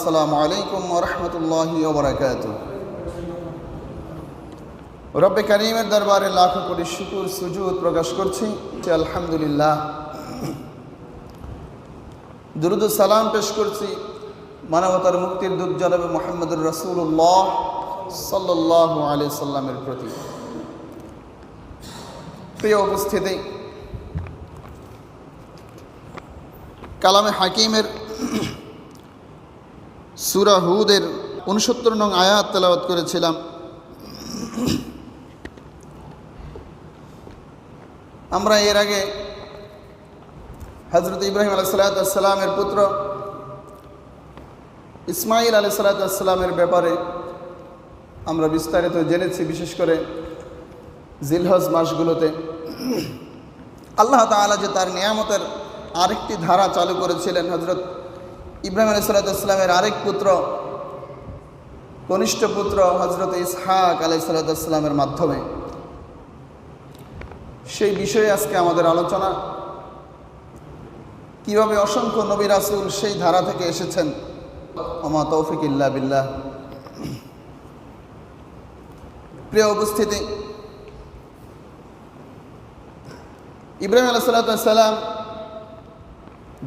আসসালামু আলাইকুম ওয়া রাহমাতুল্লাহি ওয়া বারাকাতুহু। রব্বে কারীমের দরবারে লাখ কোটি শুকর সুজুদ প্রকাশ করছি যে আলহামদুলিল্লাহ। দুরুদ ও সালাম পেশ করছি মানবতার মুক্তির দূত জনাবে মুহাম্মদুর রাসূলুল্লাহ সাল্লাল্লাহু আলাইহি সাল্লামের প্রতি। প্রিয় উপস্থিতি, কালামে হাকিমের সূরা হুদের ৬৯ নং আয়াত তেলাওয়াত করেছিলাম। আমরা এর আগে হযরত ইব্রাহিম আলাইহিস সালামের পুত্র ইসমাঈল আলাইহিস সালামের ব্যাপারে আমরা বিস্তারিত জেনেছি। বিশেষ করে জিলহজ মাসগুলোতে আল্লাহ তাআলা যে তার নিয়ামতের আরেকটি ধারা চালু করেছিলেন হযরত ইব্রাহিম আলাইহিস সালামের আরেক পুত্র, কনিষ্ঠ পুত্র হযরত ইসহাক আলাইহিস সালামের মাধ্যমে। সেই বিষয়ে আজকে আমাদের আলোচনা, কিভাবে অসংখ্য নবী রাসূল সেই ধারা থেকে এসেছেন। ওমা তৌফিক ইল্লা বিল্লাহ। প্রিয় উপস্থিতি, ইব্রাহিম আলাইহিস সালাম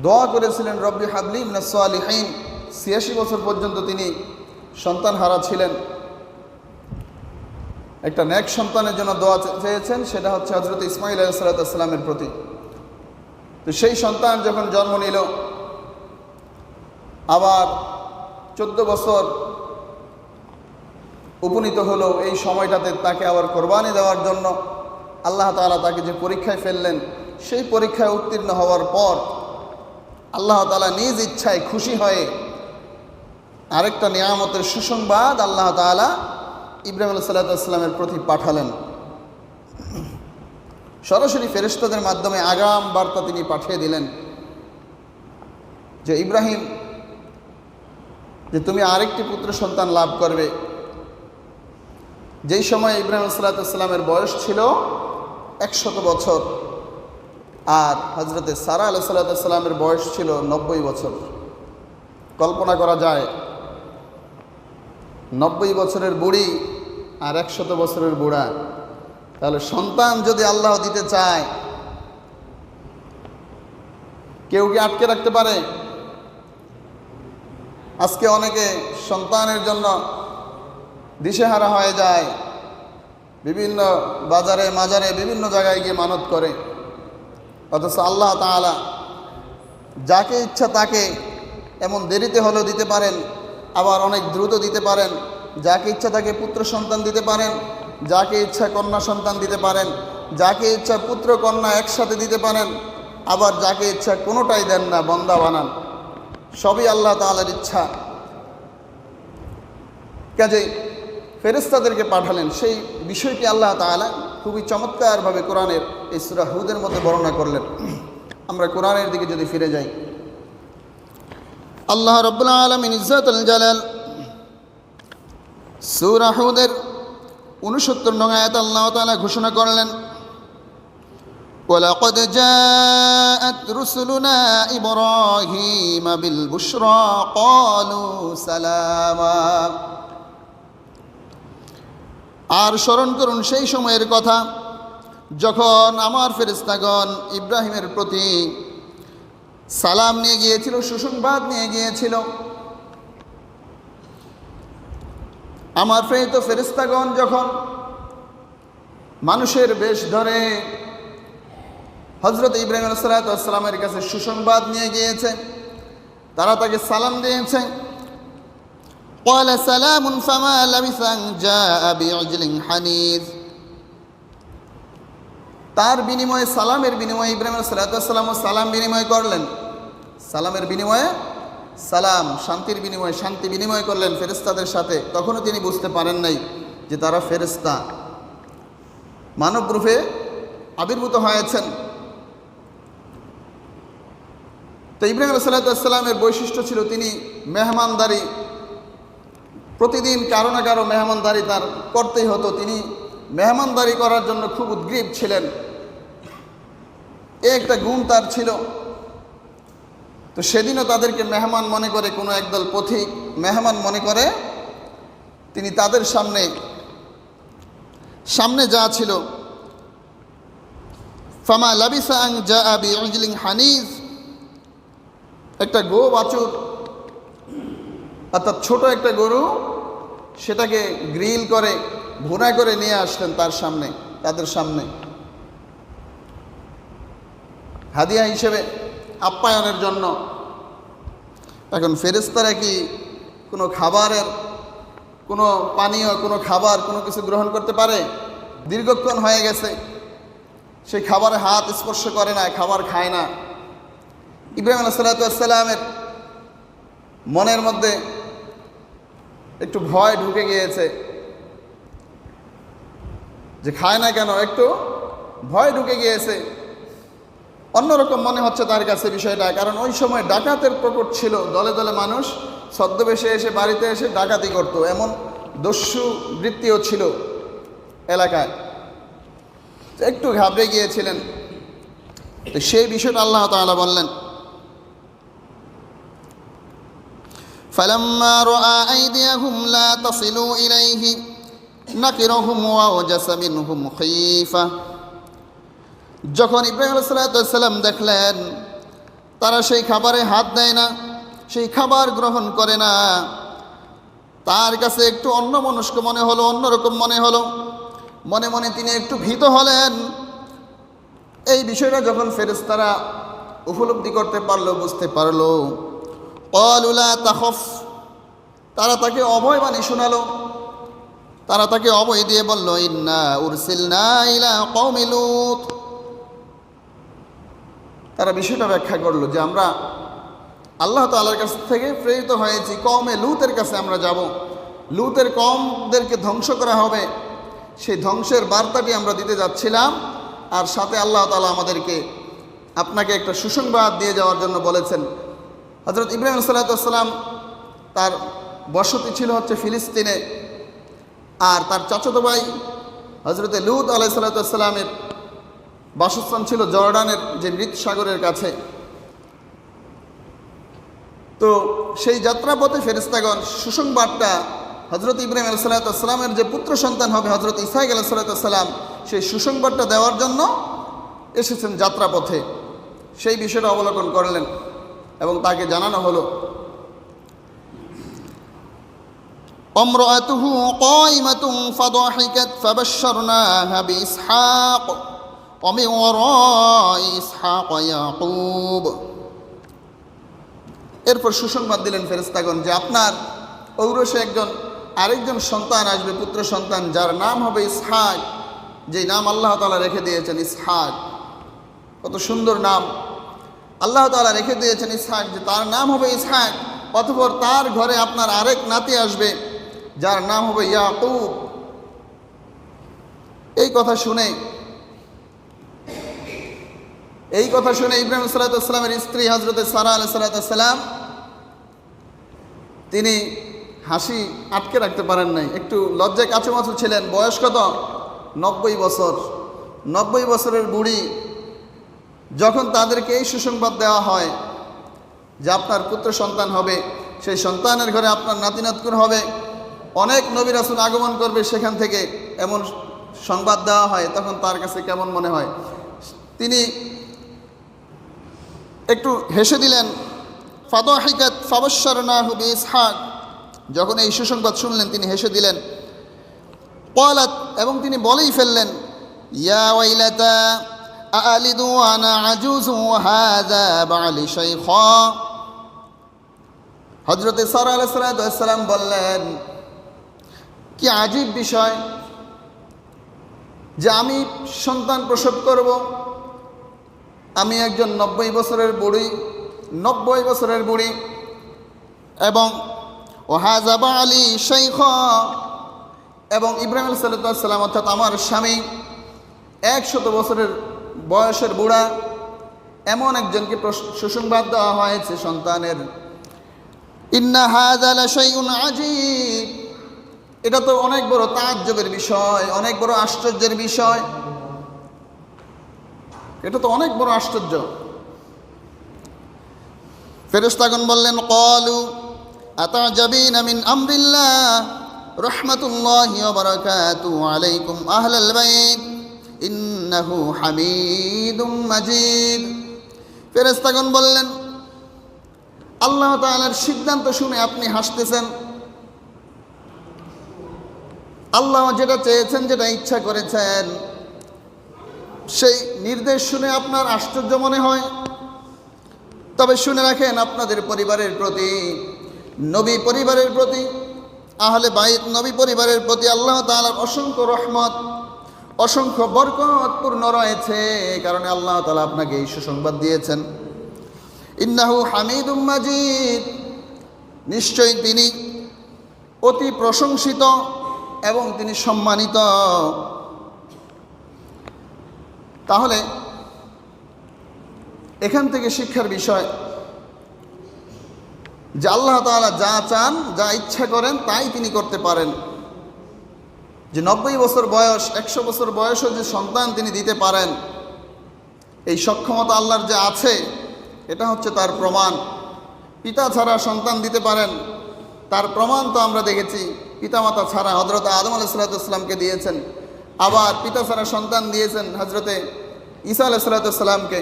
দোয়া করেছিলেন রব্বি হাবলি মিনাস সালিহিন। ৮৬ বছর পর্যন্ত তিনি সন্তান হারা ছিলেন। একটা নেক সন্তানের জন্য দোয়া চেয়েছেন, সেটা হচ্ছে হযরত ইসমাঈল আলাইহিস সালামের প্রতি। তো সেই সন্তান যখন জন্ম নিল, আবার 14 বছর উপনীত হলো, এই সময়টাতে তাকে আবার কোরবানি দেওয়ার জন্য আল্লাহ তাআলা তাকে যে পরীক্ষায় ফেললেন, সেই পরীক্ষায় উত্তীর্ণ হওয়ার পর আল্লাহ তাআলা নিজ ইচ্ছায় খুশি হয়ে আরেকটা নিয়ামতের সুসংবাদ আল্লাহ তাআলা ইব্রাহিম আলাইহিস সালামের প্রতি পাঠালেন। সরাসরি ফেরেশতাদের মাধ্যমে আগাম বার্তা তিনি পাঠিয়ে দিলেন যে ইব্রাহিম, যে তুমি আরেকটি পুত্র সন্তান লাভ করবে। যেই সময় ইব্রাহিম আলাইহিস সালামের বয়স ছিল 100 বছর, আর হযরতে সারা আলাইহিস সালামের বয়স ছিল 90 বছর। কল্পনা করা যায় 90 বছরের বুড়ি আর 100 বছরের বুড়া, তাহলে সন্তান যদি আল্লাহ দিতে চায়, কেউ কি আটকে রাখতে পারে? আজকে অনেকে সন্তানের জন্য দিশেহারা হয়ে যায়, বিভিন্ন বাজারে মাজারে বিভিন্ন জায়গায় গিয়ে মানত করে। অথচ আল্লাহ তাআলা যাকে ইচ্ছা তাকে এমন দেরিতে হলেও দিতে পারেন, আবার অনেক দ্রুত দিতে পারেন। যাকে ইচ্ছা তাকে পুত্র সন্তান দিতে পারেন, যাকে ইচ্ছা কন্যা সন্তান দিতে পারেন, যাকে ইচ্ছা পুত্র কন্যা একসাথে দিতে পারেন, আবার যাকে ইচ্ছা কোনোটাই দেন না, বন্দা বানান। সবই আল্লাহ তাআলার ইচ্ছা। কাজেই ফেরেশতাদেরকে পাঠালেন, সেই বিষয়টি আল্লাহ তাআলা খুবই চমৎকারভাবে কোরআনের এই সূরা হুদের মধ্যে বর্ণনা করলেন। আমরা কোরআনের দিকে যদি ফিরে যাই, আল্লাহ রাব্বুল আলামিন ইজ্জাতুল জালাল সূরা হুদের ৬৯ নং আয়াতে আল্লাহ তাআলা ঘোষণা করলেন, ওয়ালাকাদ জাআত রুসুলুনা ইব্রাহিম বিল বুশরা ক্বালু সালামা। আর স্মরণ করুন সেই সময়ের কথা যখন আমার ফেরেশতাগণ ইব্রাহিমের প্রতি সালাম নিয়ে গিয়েছিল, সুসংবাদ নিয়ে গিয়েছিল। আমার প্রেরিত ফেরেশতাগণ যখন মানুষের বেশ ধরে হযরত ইব্রাহিম আলাইহিস সালামের কাছে সুসংবাদ নিয়ে গিয়েছে, তারা তাকে সালাম দিয়েছে। قال سلام فما لبث أن جاء بعجل حنيذ। তার বিনিময়ে, সালামের বিনিময়ে ইব্রাহিম আলাইহিস সালাম বিনিময় করলেন। সালামের বিনিময়ে সালাম, শান্তির বিনিময়ে শান্তি বিনিময় করলেন ফেরেশতাদের সাথে। তখনও তিনি বুঝতে পারেন নাই যে তারা ফেরেশতা, মানব রূপে আবির্ভূত হয়েছেন। তো ইব্রাহিম আলাইহিস সালামের বৈশিষ্ট্য ছিল তিনি মেহমানদারি, প্রতিদিন কারো না কারো মেহমানদারি তার করতেই হতো। তিনি মেহমানদারি করার জন্য খুব উদ্গ্রীব ছিলেন, এই একটা গুণ তার ছিল। তো সেদিনও তাদেরকে মেহমান মনে করে, কোনো একদল পথিক মেহমান মনে করে তিনি তাদের সামনে যা ছিল, ফামা লাবিসা আন জাআ বিউজলিন হানিজ, একটা গো বাছুর অর্থাৎ ছোট একটা গরু, সেটাকে গ্রিল করে ভুনা করে নিয়ে আসলেন তাদের সামনে হাদিয়া হিসেবে, আপ্যায়নের জন্য। এখন ফেরেশতারা কি কোনো খাবারের, কোনো পানীয়, কোনো খাবার, কোনো কিছু গ্রহণ করতে পারে? দীর্ঘক্ষণ হয়ে গেছে, সেই খাবারে হাত স্পর্শ করে না, খাবার খায় না। ইব্রাহিম আলাইহিস সালামের মনের মধ্যে একটু ভয় ঢুকে গিয়েছে যে খায় না কেন, একটু ভয় ঢুকে গিয়েছে। অন্যরকম মনে হচ্ছে তার কাছে বিষয়টা, কারণ ওই সময় ডাকাতের প্রকট ছিল, দলে দলে মানুষ ছদ্মবেশে এসে বাড়িতে এসে ডাকাতি করত, এমন দস্যু বৃত্তিও ছিল এলাকায়। একটু ঘাবড়ে গিয়েছিলেন। তো সেই বিষয়টা আল্লাহ তাআলা বললেন, فَلَمَّا رَأَى أَيْدِيَهُمْ لَا تَصِلُ إِلَيْهِ نَكِرَهُمْ وَأَوْجَسَ مِنْهُمْ خِيفَةً। যখন ইব্রাহিম আলাইহিস সালাম দেখলেন তারা সেই খাবারে হাত দেয় না, সেই খাবার গ্রহণ করে না, তার কাছে একটু অন্যমনস্ক মনে হলো, অন্যরকম মনে হলো। মনে মনে তিনি একটু ভীত হলেন। এই বিষয়টা যখন ফেরেশতারা উপলব্ধি করতে পারলো, বুঝতে পারলো, ক্বালু লা তাখাফ, তারা তাকে অভয় বাণী শোনালো। তারা তাকে অভয় দিয়ে বলল, ইন্না উরসিলনা ইলা কওমি লূত। তারা বিষয়টা ব্যাখ্যা করলো যে আমরা আল্লাহ তাআলার কাছ থেকে প্রেরিত হয়েছি, কওমে লূতের কাছে আমরা যাব, লূতের কওমদেরকে ধ্বংস করা হবে, সেই ধ্বংসের বার্তাটি আমরা দিতে যাচ্ছিলাম। আর সাথে আল্লাহ তাআলা আমাদেরকে আপনাকে একটা সুসংবাদ দিয়ে যাওয়ার জন্য বলেছেন। হযরত ইব্রাহিম আলাইহিস সালাম তার বসতি ছিল হচ্ছে ফিলিস্তিনে, আর তার চাচাতো ভাই হযরতে লূত আলাইহিস সালামের বাসস্থান ছিল জর্ডানের যে মৃত সাগরের কাছে। তো সেই যাত্রাপথে ফেরেশতাগণ সুসংবাদটা হযরত ইব্রাহিম আলাইহিস সালামের যে পুত্র সন্তান হবে হযরত ইসহাক আলাইহিস সালাম, সেই সুসংবাদটা দেওয়ার জন্য এসেছেন যাত্রাপথে। সেই বিষয়টা অবলোকন করলেন এবং তাকে জানানো হলো, আমরাতুহু কাইমাতুন ফাদাহিকাত ফাবাশশারনাহা বিইসহাক ওয়া মিন ওয়ারাই ইসহাক ইয়াকুব। এরপর সুসংবাদ দিলেন ফেরেশতাগণ যে আপনার ঔরসে আরেকজন সন্তান আসবে, পুত্র সন্তান, যার নাম হবে ইসহাক, যেই নাম আল্লাহ তাআলা রেখে দিয়েছেন ইসহাক। কত সুন্দর নাম আল্লাহ তাআলা রেখে দিয়েছেন ইসহাক, যে তার নাম হবে ইসহাক। অতঃপর তার ঘরে আপনার আরেক নাতি আসবে যার নাম হবে ইয়াকুব। এই কথা শুনে ইব্রাহিম আলাইহিস সালামের স্ত্রী হযরত সারা আলাইহিস সালাম তিনি হাসি আটকে রাখতে পারেন নাই, একটু লজ্জায় কাঁচুমাচু ছিলেন। বয়স কত? 90 বছর। 90 বছরের বুড়ি যখন তাদেরকে এই সুসংবাদ দেওয়া হয় যে আপনার পুত্র সন্তান হবে, সেই সন্তানের ঘরে আপনার নাতিনাতকুর হবে, অনেক নবী রাসূল আগমন করবে সেখান থেকে, এমন সংবাদ দেওয়া হয়, তখন তার কাছে কেমন মনে হয়? তিনি একটু হেসে দিলেন। ফাদাহিকাত ফাবাশশারনাহু বিইসহাক, যখন এই সুসংবাদ শুনলেন তিনি হেসে দিলেন। ক্বালাত, এবং তিনি বলেই ফেললেন, ইয়া ওয়াইলাতা আলিদু আনা আজুজু হাযা বালি শাইখা। হযরত সারা আলাইহিস সালাম বললেন, কি আজীব বিষয় যে আমি সন্তান প্রসব করব, আমি একজন 90 বছরের বুড়ি এবং ওয়াহাযা বালি শাইখা, এবং ইব্রাহিম আলাইহিস সালাম অর্থাৎ আমার স্বামী 100 বছরের বয়সের বুড়া, এমন একজনকে সুসংবাদ দেওয়া হয়েছে সন্তানের। ইন্না হাযা লাশাইউন আজীব, এটা তো অনেক বড় তাজ্জুবের বিষয়, অনেক বড় আশ্চর্যের বিষয়, এটা তো অনেক বড় আশ্চর্য। ফেরেশতাগণ বললেন, ক্বালু আতাজাবিনা মিন আমরিল্লাহ রাহমাতুল্লাহি ওয়া বারাকাতুহু আলাইকুম আহলাল বাইত ইন্নাহু হামিদুম মাজিদ। ফেরেশতাগণ বললেন, আল্লাহ তাআলার সিদ্ধান্ত শুনে আপনি হাসতেছেন। আল্লাহ যেটা চেয়েছেন, যেটা ইচ্ছা করেছেন, সেই নির্দেশ শুনে আপনার আশ্চর্য মনে হয়। তবে শুনে রাখেন, আপনাদের পরিবারের প্রতি, নবী পরিবারের প্রতি, আহলে বাইত নবী পরিবারের প্রতি আল্লাহ তাআলার অসংখ্য রহমত, অসংখ্য বরকতপূর্ণ রয়েছে। এই কারণে আল্লাহ তাআলা আপনাকে এই সুসংবাদ দিয়েছেন, ইন্নাহু হামিদুম মাজিদ, নিশ্চয়ই তিনি অতি প্রশংসিত এবং তিনি সম্মানিত। তাহলে এখান থেকে শিক্ষার বিষয় যে আল্লাহ তাআলা যা চান, যা ইচ্ছা করেন তাই তিনি করতে পারেন। যে 90 বছর বয়স, 100 বছর বয়সও যে সন্তান তিনি দিতে পারেন, এই সক্ষমতা আল্লাহর যে আছে, এটা হচ্ছে তার প্রমাণ। পিতা ছাড়া সন্তান দিতে পারেন, তার প্রমাণ তো আমরা দেখেছি। পিতামাতা ছাড়া হযরত আদম আলাইহিস সালামকে দিয়েছেন, আবার পিতা ছাড়া সন্তান দিয়েছেন হযরতে ঈসা আলাইহিস সালামকে।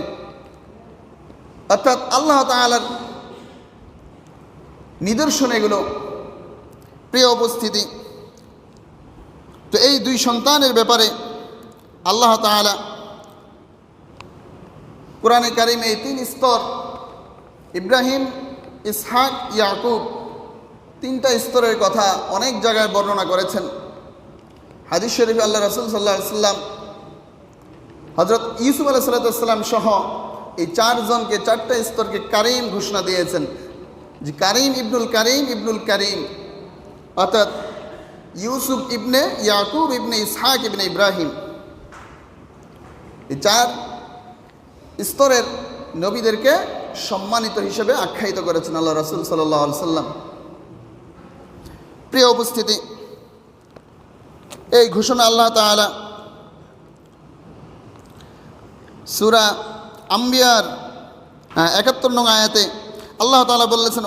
অর্থাৎ আল্লাহ তাআলার নিদর্শন এগুলো। প্রিয় উপস্থিতি, তো এই দুই সন্তানের ব্যাপারে আল্লাহ তাআলা কোরআনে কারিমে এই 3 স্তর, ইব্রাহিম, ইসহাক, ইয়াকুব, 3টা স্তরের কথা অনেক জায়গায় বর্ণনা করেছেন। হাদিস শরীফে আল্লাহ রাসূল সাল্লাল্লাহু আলাইহি ওয়াসাল্লাম হযরত ইউসুফ আলাইহিস সালাম সহ এই 4 জনকে, 4টা স্তরকে কারিম ঘোষণা দিয়েছেন। যে কারিম ইবনুল কারিম ইবনুল কারিম, অর্থাৎ ইউসুফ ইবনে ইয়াকুব ইবনে ইসহাক ইবনে ইব্রাহিম, এই 4 স্তরের নবীদেরকে সম্মানিত হিসেবে আখ্যায়িত করেছেন আল্লাহ রাসূল সাল্লাল্লাহু আলাইহি ওয়াসাল্লাম। প্রিয় উপস্থিতি, এই ঘোষণা আল্লাহ তাআলা সূরা আম্বিয়ার 71 নং আয়াতে আল্লাহ তাআলা বলেছেন,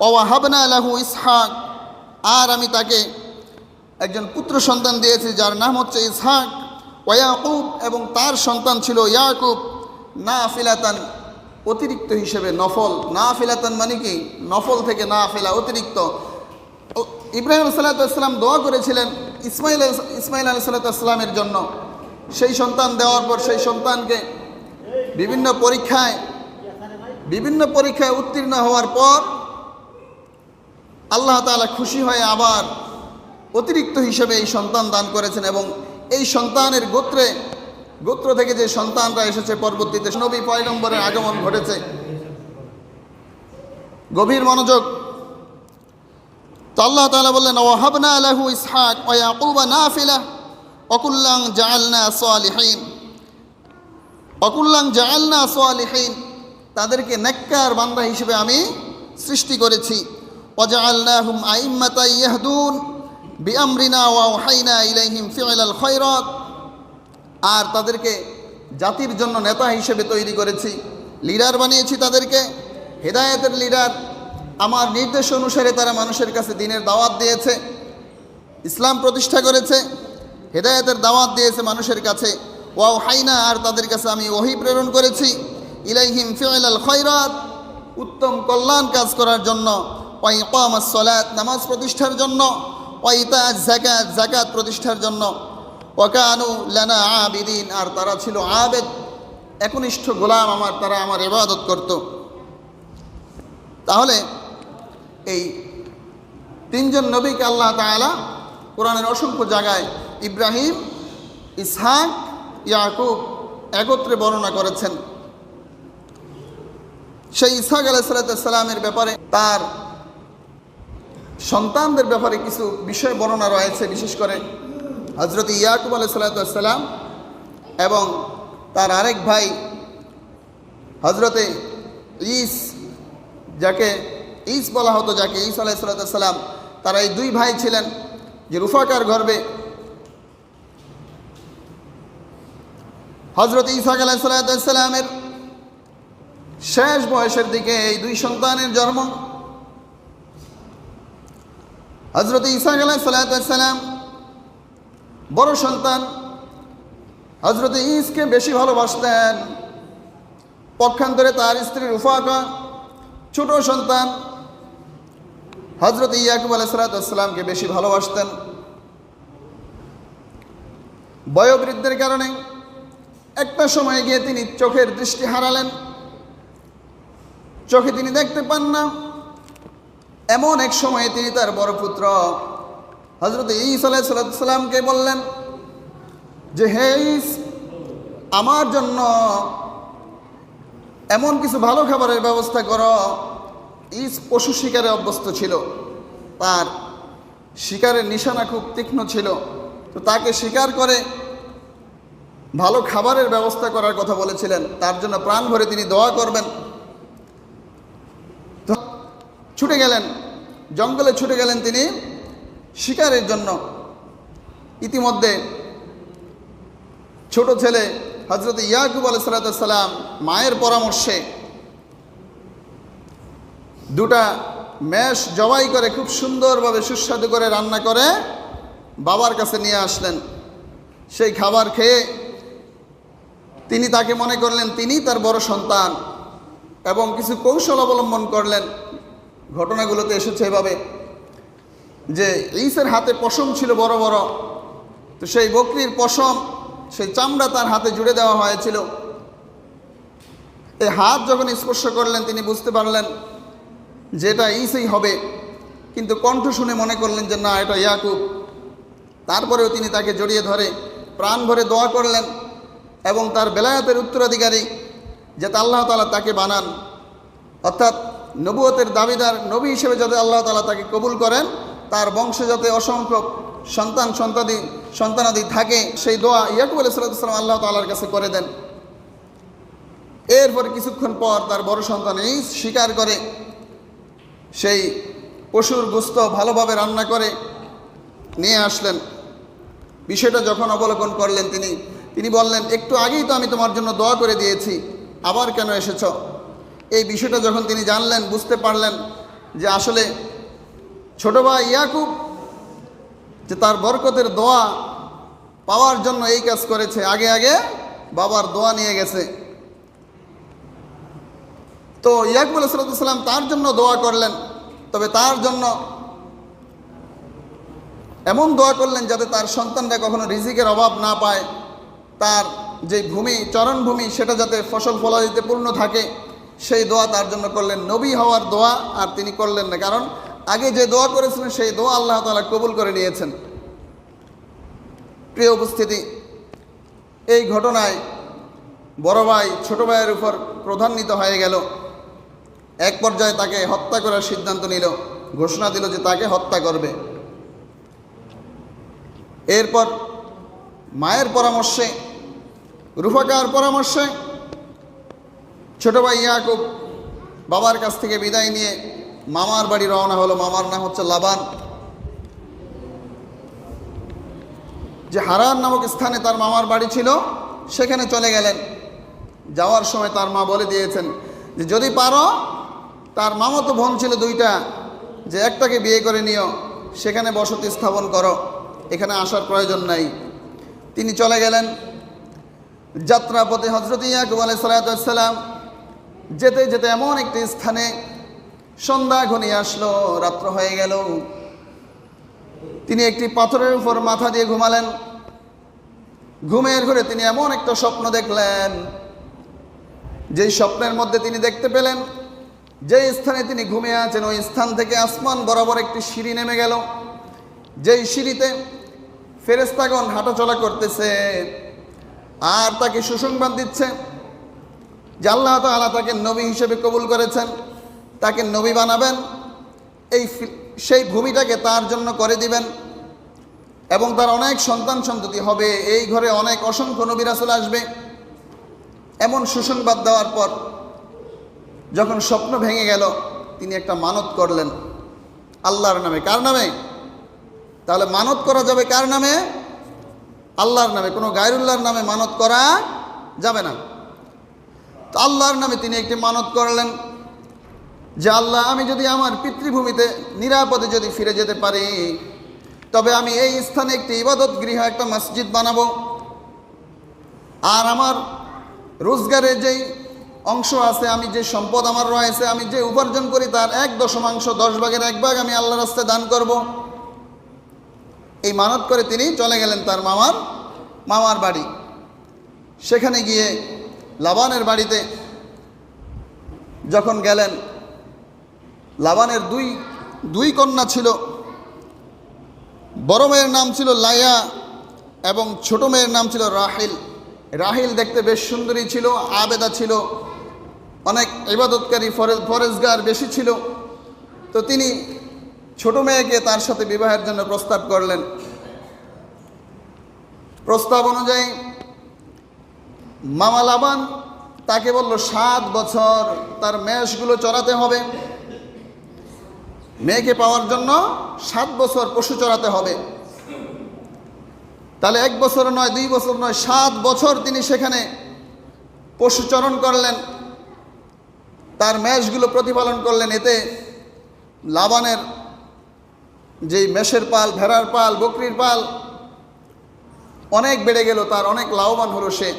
ওয়াহাবনা লাহু ইসহাক, আর আমি তাকে একজন পুত্র সন্তান দিয়েছি যার নাম হচ্ছে ইসহাক, ওয়া ইয়াকুব, এবং তার সন্তান ছিল ইয়াকুব, নাফিলাতান, অতিরিক্ত হিসেবে, নফল। নাফিলাতান মানে কি? নফল থেকে নাফিলা, অতিরিক্ত। ইব্রাহিম আলাইহিস সালাম দোয়া করেছিলেন ইসমাইল আলাইহিস সালামের জন্য। সেই সন্তান দেওয়ার পর সেই সন্তানকে বিভিন্ন পরীক্ষায় উত্তীর্ণ হওয়ার পর আল্লাহ তাআলা খুশি হয়ে আবার অতিরিক্ত হিসেবে এই সন্তান দান করেছেন। এবং এই সন্তানের গোত্র থেকে যে সন্তানরা এসেছে, পরবর্তীতে নবী পয়গম্বরের আগমন ঘটেছে। গভীর মনোযোগ। তো আল্লাহ তাআলা বললেন, ওয়াহাবনা লাহু ইসহাক ওয়া ইয়াকুবা নাফিলা ওয়া কুল্লান জাআলনা সালিহিন, তাদেরকে নেককার বান্দা হিসেবে আমি সৃষ্টি করেছি। ওয়া জাআলনাহুম আইম্মাতান ইয়াহদুন বিআমরিনা ওয়া আওহাইনা ইলাইহিম ফি'লাল খায়রাত, আর তাদেরকে জাতির জন্য নেতা হিসেবে তৈরি করেছি, লিডার বানিয়েছি তাদেরকে, হেদায়েতের লিডার। আমার নির্দেশ অনুসারে তারা মানুষের কাছে দ্বীনের দাওয়াত দিয়েছে, ইসলাম প্রতিষ্ঠা করেছে, হেদায়েতের দাওয়াত দিয়েছে মানুষের কাছে। ওয়াও হাইনা, আর তাদের কাছে আমি ওহী প্রেরণ করেছি, ইলাইহিম ফি'লাল খায়রাত, উত্তম কল্যাণ কাজ করার জন্য, ওয়া ইকামাস সালাত, নামাজ প্রতিষ্ঠার জন্য, ওয়া ইতা'আজ যাকাত, যাকাত প্রতিষ্ঠার জন্য, ওয়া কানু লানা আবিদিন, আর তারা ছিল আবেদ, একনিষ্ঠ গোলাম আমার, তারা আমার ইবাদত করত। তাহলে এই 3 জন নবীকে আল্লাহ তাআলা কোরআনের অসংখ্য জায়গায় ইব্রাহিম, ইসহাক, ইয়াকুব একত্রে বর্ণনা করেছেন। সেই ইসহাক আলাইহিস সালামের ব্যাপারে, তার সন্তানদের ব্যাপারে কিছু বিষয় বর্ণনা রয়েছে। বিশেষ করে হযরত ইয়াকুব আলাইহিস সালাম এবং তার আরেক ভাই হযরতে ঈস, যাকে ঈস বলা হতো, যাকে ঈসা আলাইহিস সালাম, তারা এই 2 ভাই ছিলেন যে রুফাকার গর্ভে হযরত ঈসা আলাইহিস সালামের শেষ বয়সের দিকে এই দুই সন্তানের জন্ম। হযরত ঈসা আলাইহিস সালাম বড় সন্তান, হযরত ঈসাকে বেশি ভালোবাসতেন। পক্ষান্তরে তার স্ত্রী রুফাকা ছোট সন্তান হযরত ইয়াকুব আলাইহিস সালামকে বেশি ভালোবাসতেন। বয়োবৃদ্ধের কারণে একটা সময় গিয়ে তিনি চোখের দৃষ্টি হারালেন, চোখে তিনি দেখতে পান না। এমন এক সময়ে তিনি তার বড় পুত্র হযরত ঈসা আলাইহিস সালামকে বললেন যে, হে ঈসা, আমার জন্য এমন কিছু ভালো খাবারের ব্যবস্থা করো। ঈসা পশু শিকারে অভ্যস্ত ছিল, তার শিকারের নিশানা খুব তীক্ষ্ণ ছিল। তো তাকে শিকার করে ভালো খাবারের ব্যবস্থা করার কথা বলেছিলেন, তার জন্য প্রাণ ভরে তিনি দোয়া করবেন। তো ছুটে গেলেন, জঙ্গলে ছুটে গেলেন তিনি শিকারের জন্য। ইতিমধ্যে ছোট ছেলে হযরত ইয়াকুব আলাইহিস সালাম মায়ের পরামর্শে দুটা মেষ জবাই করে খুব সুন্দরভাবে সুস্বাদু করে রান্না করে বাবার কাছে নিয়ে আসলেন। সেই খাবার খেয়ে তিনি তাকে মনে করলেন তিনি তার বড় সন্তান এবং কিছু কৌশল অবলম্বন করলেন। ঘটনাগুলোতে এসেছে এভাবে যে ঈসার হাতে পশম ছিল বড় বড়, তো সেই বকরির পশম, সেই চামড়া তার হাতে জুড়ে দেওয়া হয়েছিল। এই হাত যখন স্পর্শ করলেন তিনি বুঝতে পারলেন যে এটা ঈসাই হবে, কিন্তু কণ্ঠ শুনে মনে করলেন যে না, এটা ইয়াকুব। তারপরেও তিনি তাকে জড়িয়ে ধরে প্রাণ ভরে দোয়া করলেন এবং তার বেলায়েতের উত্তরাধিকারী যাতে আল্লাহ তাআলা তাকে বানান, অর্থাৎ নবুয়তের দাবিদার নবী হিসেবে যাতে আল্লাহ তাআলা তাকে কবুল করেন, তার বংশে যাতে অসংখ্য সন্তানাদি থাকে, সেই দোয়া ইয়াকুব আলাইহিস সালাম আল্লাহ তাআলার কাছে করে দেন। এরপর কিছুক্ষণ পর তার বড় সন্তান ঈস শিকার করে সেই পশুর গোশত ভালোভাবে রান্না করে নিয়ে আসলেন। বিষয়টা যখন অবলোকন করলেন তিনি বললেন, একটু আগেই তো আমি তোমার জন্য দোয়া করে দিয়েছি, আবার কেন এসেছ? এই বিষয়টা যখন তিনি জানলেন, বুঝতে পারলেন যে আসলে ছোট ভাই ইয়াকুব যে তার বরকতের দোয়া পাওয়ার জন্য এই কাজ করেছে, আগে আগে বাবার দোয়া নিয়ে গেছে। তো ইয়াকুব আলাইহিস সালাম তার জন্য দোয়া করলেন, তবে তার জন্য এমন দোয়া করলেন যাতে তার সন্তানরা কখনো রিজিকের অভাব না পায়, তার যে ভূমি, চরণভূমি, সেটা যাতে ফসল ফলাদিতে পূর্ণ থাকে, সেই দোয়া তার জন্য করলেন। নবী হওয়ার দোয়া আর তিনি করলেন না, কারণ আগে যে দোয়া করেছিলেন সেই দোয়া আল্লাহ তাআলা কবুল করে নিয়েছেন। প্রিয় উপস্থিতি, এই ঘটনায় বড় ভাই ছোট ভাইয়ের উপর ক্রোধান্বিত হয়ে গেল। এক পর্যায়ে তাকে হত্যা করার সিদ্ধান্ত নিল, ঘোষণা দিল যে তাকে হত্যা করবে। এরপর মায়ের পরামর্শে, রুফাকার পরামর্শে ছোট ভাই ইয়াকুব বাবার কাছ থেকে বিদায় নিয়ে মামার বাড়ি রওনা হলো। মামার নাম হচ্ছে লাবান। যে হারান নামক স্থানে তার মামার বাড়ি ছিল, সেখানে চলে গেলেন। যাওয়ার সময় তার মা বলে দিয়েছেন যে যদি পারো, তার মামাতো বোন ছিল দুইটা, যে একটাকে বিয়ে করে নিও, সেখানে বসতি স্থাপন করো, এখানে আসার প্রয়োজন নাই। তিনি চলে গেলেন। যাত্রাপথে হযরত ইয়াকুব আলাইহিস সালাম যেতে যেতে এমন একটি স্থানে সন্ধ্যা ঘনিয়ে আসলো, রাত্র হয়ে গেল। তিনি একটি পাথরের উপর মাথা দিয়ে ঘুমালেন। ঘুমের ঘরে তিনি এমন একটা স্বপ্ন দেখলেন, যেই স্বপ্নের মধ্যে তিনি দেখতে পেলেন যে স্থানে তিনি ঘুমিয়ে আছেন ওই স্থান থেকে আসমান বরাবর একটি সিঁড়ি নেমে গেল, যেই সিঁড়িতে ফেরেশতাগণ হাঁটাচলা করতেছে আর তাকে সুসংবাদ দিচ্ছে যে আল্লাহ তাআলা তাকে নবী হিসেবে কবুল করেছেন, তাকে নবী বানাবেন, সেই ভূমিটাকে তার জন্য করে দিবেন এবং তার অনেক সন্তান সন্ততি হবে, এই ঘরে অনেক অসংখ্য নবী রাসূল আসবে। এমন সুসংবাদ দেওয়ার পর যখন স্বপ্ন ভেঙে গেল, তিনি একটা মানত করলেন আল্লাহর নামে। কার নামে? তাহলে মানত করা যাবে কার নামে? আল্লাহর নামে। কোনো গায়রুল্লাহর নামে মানত করা যাবে না। তো আল্লাহর নামে তিনি একটি মানত করলেন যে আল্লাহ, আমি যদি আমার পিতৃভূমিতে নিরাপদে যদি ফিরে যেতে পারি, তবে আমি এই স্থানে একটি ইবাদত গৃহ, একটা মসজিদ বানাবো। আর আমার রোজগারের যেই অংশ আছে, আমি যে সম্পদ আমার রয়েছে, আমি যে উপার্জন করি তার 1/10, 10 ভাগের 1 ভাগ আমি আল্লাহর রাস্তায় দান করব। এই মানত করে তিনি চলে গেলেন তার মামার বাড়ি। সেখানে গিয়ে লাবানের বাড়িতে যখন গেলেন, লাবানের দুই কন্যা ছিল। বড় মেয়ের নাম ছিল লাইয়া এবং ছোট মেয়ের নাম ছিল রাহিল। রাহিল দেখতে বেশ সুন্দরী ছিল, আবেদা ছিল, অনেক ইবাদতকারী, ফরেজগার বেশি ছিল। তো তিনি ছোট মেয়েকে তার সাথে বিবাহের জন্য প্রস্তাব করলেন। প্রস্তাব অনুযায়ী মামা লাবান তাকে বলল 7 বছর তার মেষগুলো চড়াতে হবে। মেয়েকে পাওয়ার জন্য 7 বছর পশু চড়াতে হবে। তাহলে 1 বছর নয়, 2 বছর নয়, 7 বছর তিনি সেখানে পশুচরণ করলেন, তার মেষগুলো প্রতিপালন করলেন। এতে লাবানের যেই মেষের পাল, ভেড়ার পাল, বকরির পাল অনেক বেড়ে গেল, তার অনেক লাভবান হলো সে।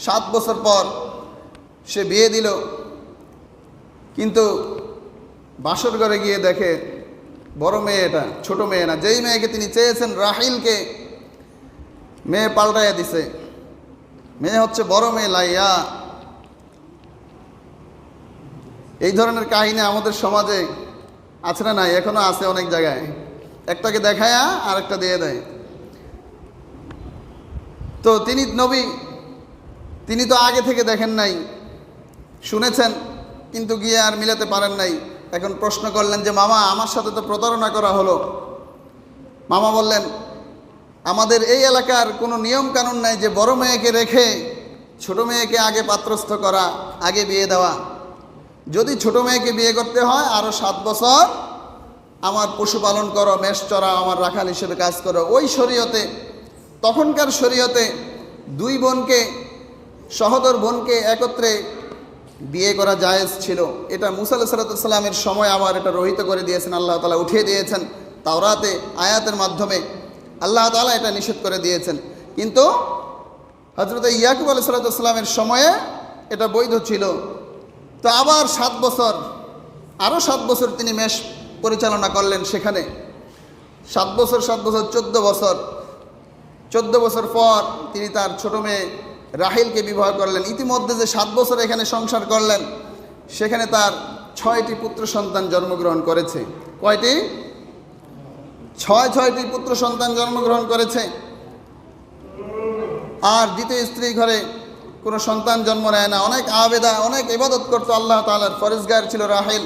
7 বছর পর সে বিয়ে দিল, কিন্তু বাসর ঘরে গিয়ে দেখে বড় মেয়ে এটা, ছোট মেয়ে না। যেই মেয়েকে তিনি চেয়েছেন রাহিলকে, মেয়ে পাল্টাইয়া দিছে। মেয়ে হচ্ছে বড় মেয়ে লাইয়া। এই ধরনের কাহিনী আমাদের সমাজে আছে না নাই? এখনো আছে অনেক জায়গায়। একটাকে দেখায়া আর একটা দিয়ে দেয়। তো তিনি নবী, তিনি তো আগে থেকে দেখেন নাই, শুনেছেন, কিন্তু গিয়ে আর মিলাতে পারেন নাই। এখন প্রশ্ন করলেন যে মামা, আমার সাথে তো প্রতারণা করা হলো। মামা বললেন, আমাদের এই এলাকার কোনো নিয়ম কানুন নাই যে বড় মেয়েকে রেখে ছোট মেয়েকে আগে পাত্রস্থ করা, আগে বিয়ে দেওয়া। যদি ছোট মেয়েকে বিয়ে করতে হয়, আরও 7 বছর আমার পশুপালন করো, মেষ চড়াও, আমার রাখাল হিসেবে কাজ করো। ওই শরীয়তে, তখনকার শরীয়তে 2 বোনকে, সহোদর বোনকে একত্রে বিয়ে করা জায়েজ ছিল। এটা মুসা আলাইহিস সালামের সময় আবার এটা রহিত করে দিয়েছেন, আল্লাহ তাআলা উঠিয়ে দিয়েছেন। তাওরাতে আয়াতের মাধ্যমে আল্লাহ তাআলা এটা নিষেধ করে দিয়েছেন। কিন্তু হযরত ইয়াকুব আলাইহিস সালামের সময়ে এটা বৈধ ছিল। তো আবার 7 বছর, আরও 7 বছর তিনি মেষ পরিচালনা করলেন সেখানে। 7 বছর 14 বছর। 14 বছর পর তিনি তার ছোট মেয়ে রাহিলকে বিবাহ করলেন। ইতিমধ্যে যে 7 বছর এখানে সংসার করলেন, সেখানে তার 6টি পুত্র সন্তান জন্মগ্রহণ করেছে। কয়টি? 6টি পুত্র সন্তান জন্মগ্রহণ করেছে। আর দ্বিতীয় স্ত্রী ঘরে কোনো সন্তান জন্ম নেয় না। অনেক আবেদা, অনেক ইবাদত করতো আল্লাহ তাআলার, ফরেজগার ছিল রাহিল।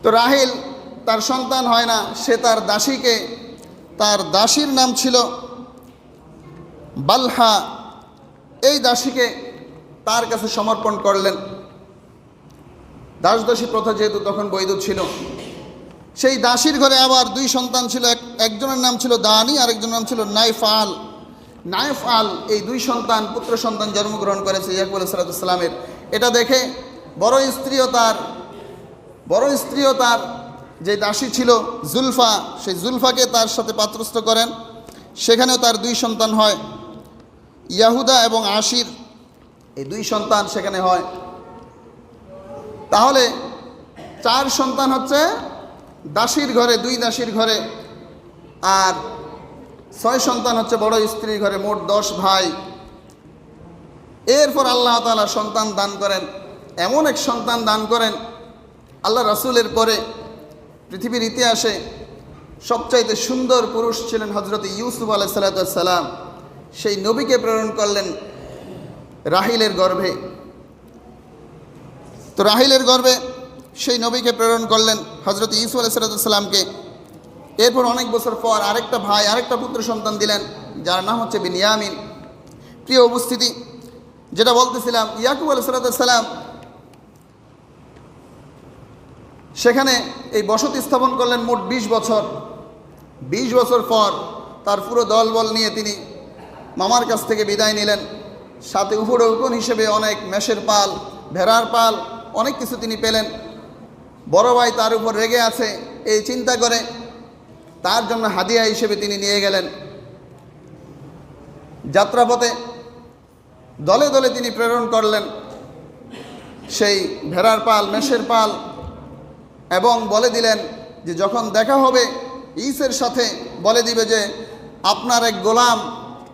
তো রাহিল, তার সন্তান হয় না, সে তার দাসীকে, তার দাসীর নাম ছিল বালহা, এই দাসীকে তার কাছে সমর্পণ করলেন। দাসী প্রথা যেহেতু তখন বৈধ ছিল, সেই দাসীর ঘরে আবার 2 সন্তান ছিল। একজনের নাম ছিল দানি, আরেকজনের নাম ছিল নাইফাল। নাইফাল এই 2 সন্তান, পুত্র সন্তান জন্মগ্রহণ করেছে ইয়াকুব আলাইহিস সালামের। এটা দেখে বড় স্ত্রীও তার যে দাসী ছিল জুলফা, সেই জুলফাকে তার সাথে পাত্রস্থ করেন। সেখানেও তার 2 সন্তান হয়, ইয়াহুদা এবং আশির। এই 2 সন্তান সেখানে হয়। তাহলে 4 সন্তান হচ্ছে দাসীর ঘরে, 2 দাসীর ঘরে, আর 6 সন্তান হচ্ছে বড় স্ত্রীর ঘরে। মোট 10 ভাই। এরপর আল্লাহ তাআলা সন্তান দান করেন। এমন এক সন্তান দান করেন, আল্লাহ রাসূলের পরে পৃথিবীর ইতিহাসে সবচাইতে সুন্দর পুরুষ ছিলেন হযরত ইউসুফ আলাইহিস সালাম। সেই নবীকে প্রেরণ করলেন রাহিলের গর্ভে। তো রাহিলের গর্ভে সেই নবীকে প্রেরণ করলেন হযরত ইউসুফ আলাইহিস সালামকে। এরপর অনেক বছর পর আরেকটা ভাই, আরেকটা পুত্র সন্তান দিলেন, যার নাম হচ্ছে বিনিয়ামিন। প্রিয় উপস্থিতি, যেটা বলতেছিলাম, ইয়াকুব আলাইহিস সালাম সেখানে এই বসতি স্থাপন করলেন মোট 20 বছর। 20 বছর পর তার পুরো দলবল নিয়ে তিনি মামার কাছ থেকে বিদায় নিলেন। সাথে উপঢৌকন হিসেবে অনেক মেষের পাল, ভেড়ার পাল, অনেক কিছু তিনি পেলেন। বড় ভাই তার উপর রেগে আছে এই চিন্তা করে তার জন্য হাদিয়া হিসেবে তিনি নিয়ে গেলেন। যাত্রাপথে দলে দলে তিনি প্রেরণ করলেন সেই ভেড়ার পাল, মেষের পাল, এবং বলে দিলেন যে যখন দেখা হবে ঈসের সাথে বলে দিবে যে আপনার এক গোলাম,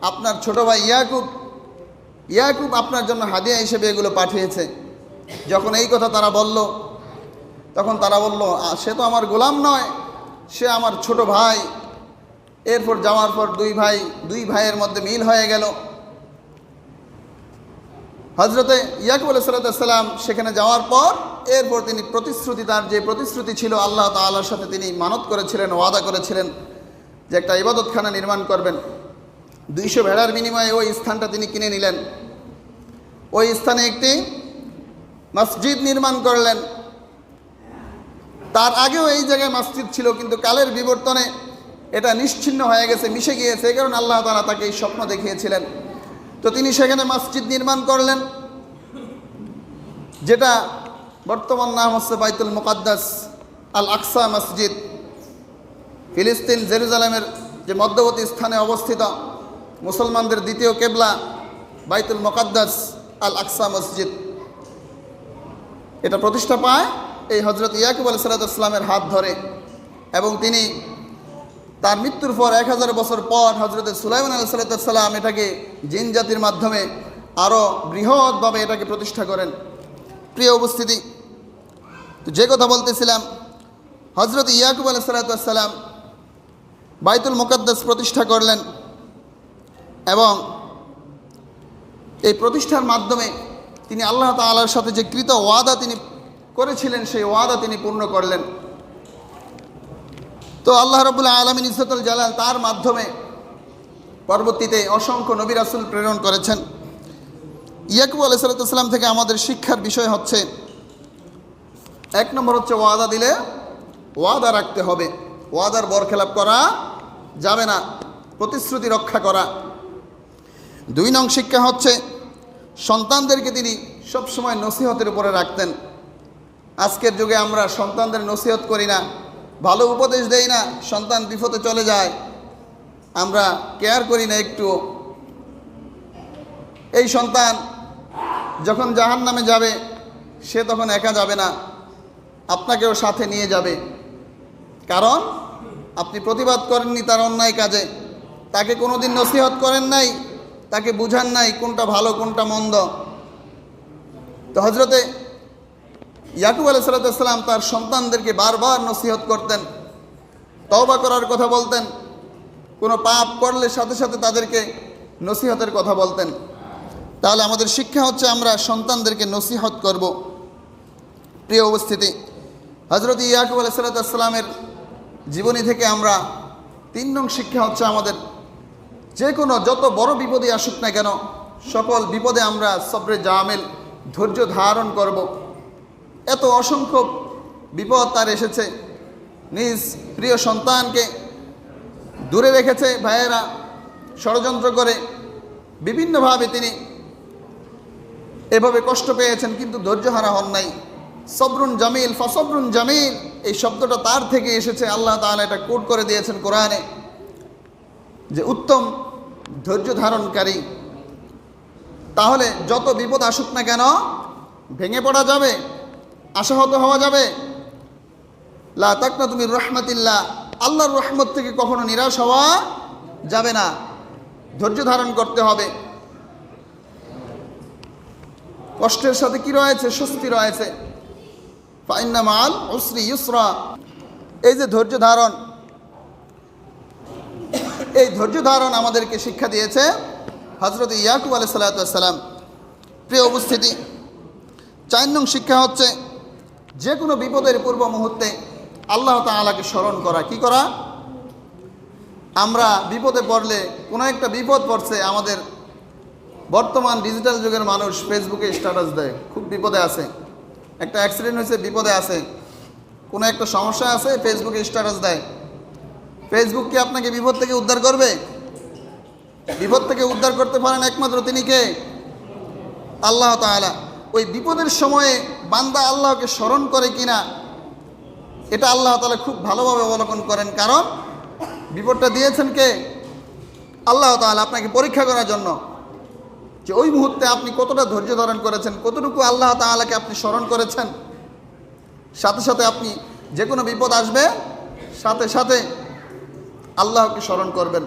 আপনার ছোট ভাই ইয়াকুব আপনার জন্য হাদিয়া হিসেবে এগুলো পাঠিয়েছে। যখন এই কথা তারা বলল, তখন তারা বলল সে তো আমার গোলাম নয়, সে আমার ছোট ভাই। এরপর যাওয়ার পর দুই ভাইয়ের মধ্যে মিল হয়ে গেল। হজরতে ইয়াকুব আলাইহিসসালাম সেখানে যাওয়ার পর এরপর তিনি তার যে প্রতিশ্রুতি ছিল আল্লাহ তাআলার সাথে তিনি মানত করেছিলেন, ওয়াদা করেছিলেন যে একটা ইবাদতখানা নির্মাণ করবেন। 200 ভেড়ার বিনিময়ে ওই স্থানটা তিনি কিনে নিলেন। ওই স্থানে একটি মসজিদ নির্মাণ করলেন। তার আগেও এই জায়গায় মসজিদ ছিল, কিন্তু কালের বিবর্তনে এটা নিশ্চিহ্ন হয়ে গেছে, মিশে গিয়েছে। এই কারণে আল্লাহ তাআলা তাকে এই স্বপ্ন দেখিয়েছিলেন। তো তিনি সেখানে মসজিদ নির্মাণ করলেন, যেটা বর্তমান নাম হচ্ছে বাইতুল মুকাদ্দাস, আল আকসা মসজিদ। ফিলিস্তিন জেরুজালেমের যে মধ্যবর্তী স্থানে অবস্থিত মুসলমানদের দ্বিতীয় কেবলা বাইতুল মুকাদ্দাস আল আকসা মসজিদ, এটা প্রতিষ্ঠা পায় এই হজরত ইয়াকুব আলাইহিসসালামের হাত ধরে। এবং তিনি তার মৃত্যুর পর 1000 বছর পর হজরত সুলাইমান আলাইহিসসালাম এটাকে জিন জাতির মাধ্যমে আরও বৃহৎভাবে এটাকে প্রতিষ্ঠা করেন। প্রিয় উপস্থিতি, তো যে কথা বলতেছিলাম, হজরত ইয়াকুব আলাইহিসসালাম বাইতুল মুকাদ্দাস প্রতিষ্ঠা করলেন এবং এই প্রতিষ্ঠার মাধ্যমে তিনি আল্লাহ তাআলার সাথে যে কৃত ওয়াদা তিনি করেছিলেন সেই ওয়াদা তিনি পূর্ণ করলেন। তো আল্লাহ রাব্বুল আলামিন ইজ্জতুল জালাল তার মাধ্যমে পরবর্তীতে অসংখ্য নবী রাসূল প্রেরণ করেছেন। ইয়াকুব আলাইহিসসালাম থেকে আমাদের শিক্ষার বিষয় হচ্ছে, 1 নম্বর হচ্ছে ওয়াদা দিলে ওয়াদা রাখতে হবে, ওয়াদার বরখেলাপ করা যাবে না, প্রতিশ্রুতি রক্ষা করা। 2 নং শিক্ষা হচ্ছে সন্তানদেরকে তিনি সবসময় নসিহতের উপরে রাখতেন। আজকের যুগে আমরা সন্তানদের নসিহত করি না, ভালো উপদেশ দেই না, সন্তান বিপদে চলে যায়, আমরা কেয়ার করি না একটু। এই সন্তান যখন জাহান্নামে যাবে সে তখন একা যাবে না, আপনাকেও সাথে নিয়ে যাবে। কারণ আপনি প্রতিবাদ করেননি তার অন্যায় কাজে, তাকে কোনোদিন নসিহত করেন নাই, তাকে বুঝান নাই কোনটা ভালো কোনটা মন্দ। তো হজরতে ইয়াকুব আলাইহিসসালাম তার সন্তানদেরকে বারবার নসিহত করতেন, তওবা করার কথা বলতেন, কোনো পাপ করলে সাথে সাথে তাদেরকে নসিহতের কথা বলতেন। তাহলে আমাদের শিক্ষা হচ্ছে আমরা সন্তানদেরকে নসিহত করব। প্রিয় উপস্থিতি, হজরত ইয়াকুব আলাইহিসসালামের জীবনী থেকে আমরা 3 নং শিক্ষা হচ্ছে আমাদের যে কোনো যত বড় বিপদে আসুক না কেন, সকল বিপদে আমরা সবরে জামেল, ধৈর্য ধারণ করব। এত অসংখ্য বিপদ তার এসেছে, নিজ প্রিয় সন্তানকে দূরে রেখেছে ভাইয়েরা ষড়যন্ত্র করে, বিভিন্নভাবে তিনি এভাবে কষ্ট পেয়েছেন, কিন্তু ধৈর্যহারা হন নাই। সবরুন জামিল, ফসবরুন জামিল, এই শব্দটা তার থেকে এসেছে। আল্লাহ তাআলা এটা কোট করে দিয়েছেন কোরআনে, যে উত্তম ধৈর্য ধারণকারী। তাহলে যত বিপদ আসুক না কেন ভেঙে পড়া যাবে, আশাহত হওয়া যাবে। লা তাকনাতু মির রাহমাতিল্লাহ, আল্লাহর রহমত থেকে কখনো নিরাশ হওয়া যাবে না, ধৈর্য ধারণ করতে হবে। কষ্টের সাথে কি রয়েছে? স্বস্তি রয়েছে। ফাইন্না মাল উসরি ইউসরা, এই যে ধৈর্য ধারণ, এই ধৈর্য ধারণ আমাদেরকে শিক্ষা দিয়েছে হজরত ইয়াকুব আলাইহিসসালাম। প্রিয় উপস্থিতি, 4 নং শিক্ষা হচ্ছে যে কোনো বিপদের পূর্ব মুহূর্তে আল্লাহ তাআলাকে স্মরণ করা। কি করা? আমরা বিপদে পড়লে, কোনো একটা বিপদ পড়ছে, আমাদের বর্তমান ডিজিটাল যুগের মানুষ ফেসবুকে স্ট্যাটাস দেয়, খুব বিপদে আছে, একটা অ্যাক্সিডেন্ট হয়েছে, বিপদে আছে, কোনো একটা সমস্যা আছে, ফেসবুকে স্ট্যাটাস দেয়। ফেসবুক কি আপনাকে বিপদ থেকে উদ্ধার করবে? বিপদ থেকে উদ্ধার করতে পারেন একমাত্র তিনি কে? আল্লাহ তাআলা ওই বিপদের সময়ে বান্দা আল্লাহকে স্মরণ করে কিনা এটা আল্লাহ তাআলা খুব ভালোভাবে অবলোকন করেন। কারণ বিপদটা দিয়েছেন কে? আল্লাহ তাআলা, আপনাকে পরীক্ষা করার জন্য যে ওই মুহূর্তে আপনি কতটা ধৈর্য ধারণ করেছেন, কতটুকু আল্লাহ তাআলাকে আপনি স্মরণ করেছেন। সাথে সাথে আপনি যে কোনো বিপদ আসবে সাথে সাথে আল্লাহকে স্মরণ করবেন,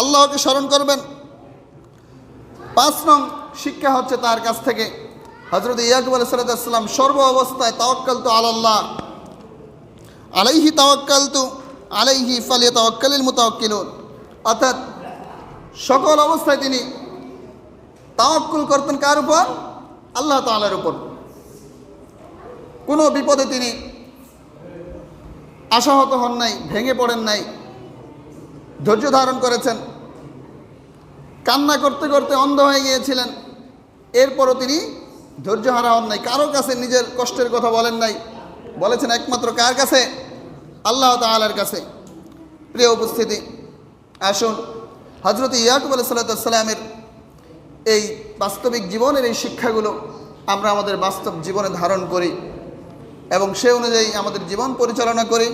আল্লাহকে স্মরণ করবেন। 5 নং শিক্ষা হচ্ছে তার কাছ থেকে হযরত ইয়াকুব আলাইহিস সালাম সর্ব অবস্থায় তাওয়াক্কালতু আলাল্লাহ, আলাইহি তাওয়াক্কালতু আলাইহি ফালিয়াতাওয়াক্কালিল মুতাওয়াক্কিলুন, অর্থাৎ সকল অবস্থায় তিনি তাওয়াক্কুল করতেন কার উপর? আল্লাহ তাআলার উপর। কোনো বিপদে তিনি আশাহত হন নাই, ভেঙে পড়েন নাই, ধৈর্য ধারণ করেছেন। কান্না করতে করতে অন্ধ হয়ে গিয়েছিলেন, এরপরও তিনি ধৈর্য হারা হন নাই, কারো কাছে নিজের কষ্টের কথা বলেন নাই, বলেছেন একমাত্র কার কাছে? আল্লাহ তাআলার কাছে। প্রিয় উপস্থিতি, আসুন হযরত ইয়াকুব আলাইহিস সালামের এই বাস্তবিক জীবনের এই শিক্ষাগুলো আমরা আমাদের বাস্তব জীবনে ধারণ করি এবং সে অনুযায়ী আমাদের জীবন পরিচালনা করি।